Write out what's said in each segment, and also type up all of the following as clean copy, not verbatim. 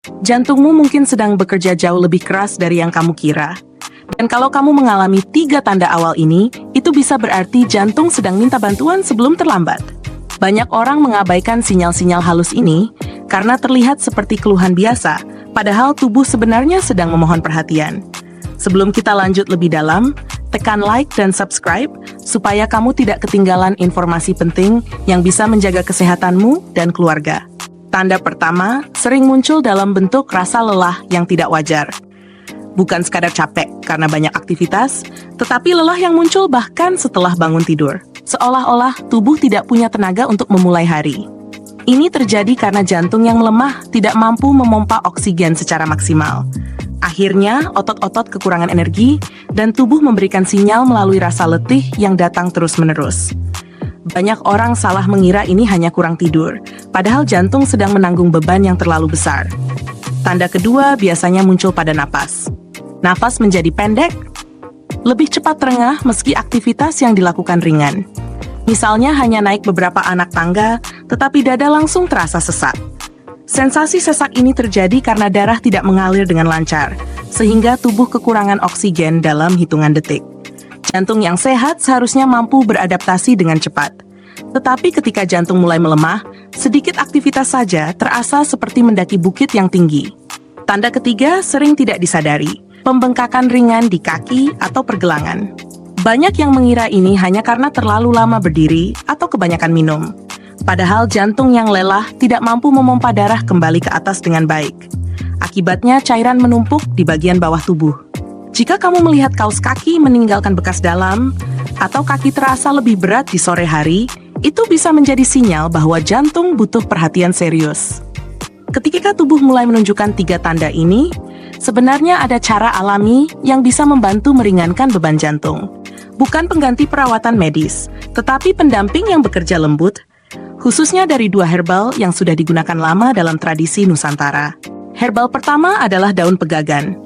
Jantungmu mungkin sedang bekerja jauh lebih keras dari yang kamu kira. Dan kalau kamu mengalami 3 tanda awal ini, itu bisa berarti jantung sedang minta bantuan sebelum terlambat. Banyak orang mengabaikan sinyal-sinyal halus ini karena terlihat seperti keluhan biasa, padahal tubuh sebenarnya sedang memohon perhatian. Sebelum kita lanjut lebih dalam, tekan like dan subscribe supaya kamu tidak ketinggalan informasi penting yang bisa menjaga kesehatanmu dan keluarga. Tanda pertama, sering muncul dalam bentuk rasa lelah yang tidak wajar. Bukan sekadar capek karena banyak aktivitas, tetapi lelah yang muncul bahkan setelah bangun tidur. Seolah-olah tubuh tidak punya tenaga untuk memulai hari. Ini terjadi karena jantung yang melemah tidak mampu memompa oksigen secara maksimal. Akhirnya, otot-otot kekurangan energi dan tubuh memberikan sinyal melalui rasa letih yang datang terus-menerus. Banyak orang salah mengira ini hanya kurang tidur, padahal jantung sedang menanggung beban yang terlalu besar. Tanda kedua biasanya muncul pada napas. Napas menjadi pendek, lebih cepat terengah meski aktivitas yang dilakukan ringan. Misalnya hanya naik beberapa anak tangga, tetapi dada langsung terasa sesak. Sensasi sesak ini terjadi karena darah tidak mengalir dengan lancar, sehingga tubuh kekurangan oksigen dalam hitungan detik. Jantung yang sehat seharusnya mampu beradaptasi dengan cepat. Tetapi ketika jantung mulai melemah, sedikit aktivitas saja terasa seperti mendaki bukit yang tinggi. Tanda ketiga sering tidak disadari, pembengkakan ringan di kaki atau pergelangan. Banyak yang mengira ini hanya karena terlalu lama berdiri atau kebanyakan minum. Padahal jantung yang lelah tidak mampu memompa darah kembali ke atas dengan baik. Akibatnya cairan menumpuk di bagian bawah tubuh. Jika kamu melihat kaus kaki meninggalkan bekas dalam, atau kaki terasa lebih berat di sore hari, itu bisa menjadi sinyal bahwa jantung butuh perhatian serius. Ketika tubuh mulai menunjukkan 3 tanda ini, sebenarnya ada cara alami yang bisa membantu meringankan beban jantung. Bukan pengganti perawatan medis, tetapi pendamping yang bekerja lembut, khususnya dari 2 herbal yang sudah digunakan lama dalam tradisi Nusantara. Herbal pertama adalah daun pegagan.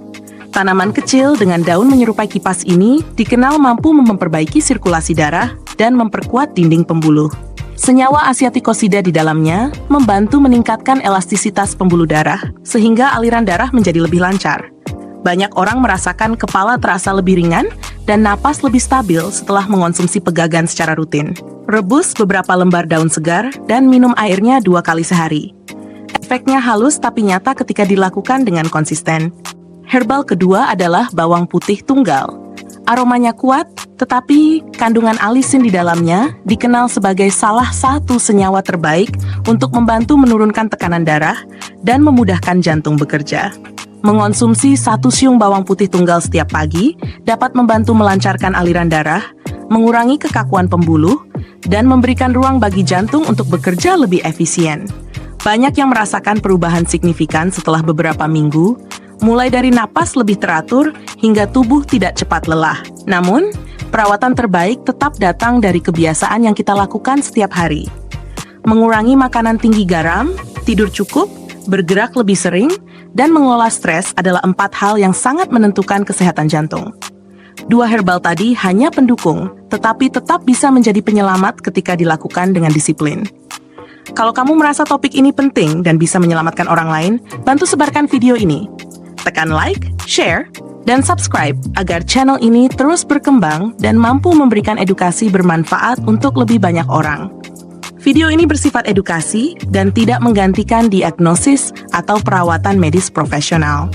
Tanaman kecil dengan daun menyerupai kipas ini dikenal mampu memperbaiki sirkulasi darah dan memperkuat dinding pembuluh. Senyawa asiatikosida di dalamnya membantu meningkatkan elastisitas pembuluh darah, sehingga aliran darah menjadi lebih lancar. Banyak orang merasakan kepala terasa lebih ringan dan napas lebih stabil setelah mengonsumsi pegagan secara rutin. Rebus beberapa lembar daun segar dan minum airnya 2 kali sehari. Efeknya halus tapi nyata ketika dilakukan dengan konsisten. Herbal kedua adalah bawang putih tunggal. Aromanya kuat, tetapi kandungan alisin di dalamnya dikenal sebagai salah satu senyawa terbaik untuk membantu menurunkan tekanan darah dan memudahkan jantung bekerja. Mengonsumsi 1 siung bawang putih tunggal setiap pagi dapat membantu melancarkan aliran darah, mengurangi kekakuan pembuluh, dan memberikan ruang bagi jantung untuk bekerja lebih efisien. Banyak yang merasakan perubahan signifikan setelah beberapa minggu, mulai dari napas lebih teratur hingga tubuh tidak cepat lelah. Namun, perawatan terbaik tetap datang dari kebiasaan yang kita lakukan setiap hari. Mengurangi makanan tinggi garam, tidur cukup, bergerak lebih sering, dan mengelola stres adalah 4 hal yang sangat menentukan kesehatan jantung. 2 herbal tadi hanya pendukung, tetapi tetap bisa menjadi penyelamat ketika dilakukan dengan disiplin. Kalau kamu merasa topik ini penting dan bisa menyelamatkan orang lain, bantu sebarkan video ini. Tekan like, share, dan subscribe agar channel ini terus berkembang dan mampu memberikan edukasi bermanfaat untuk lebih banyak orang. Video ini bersifat edukasi dan tidak menggantikan diagnosis atau perawatan medis profesional.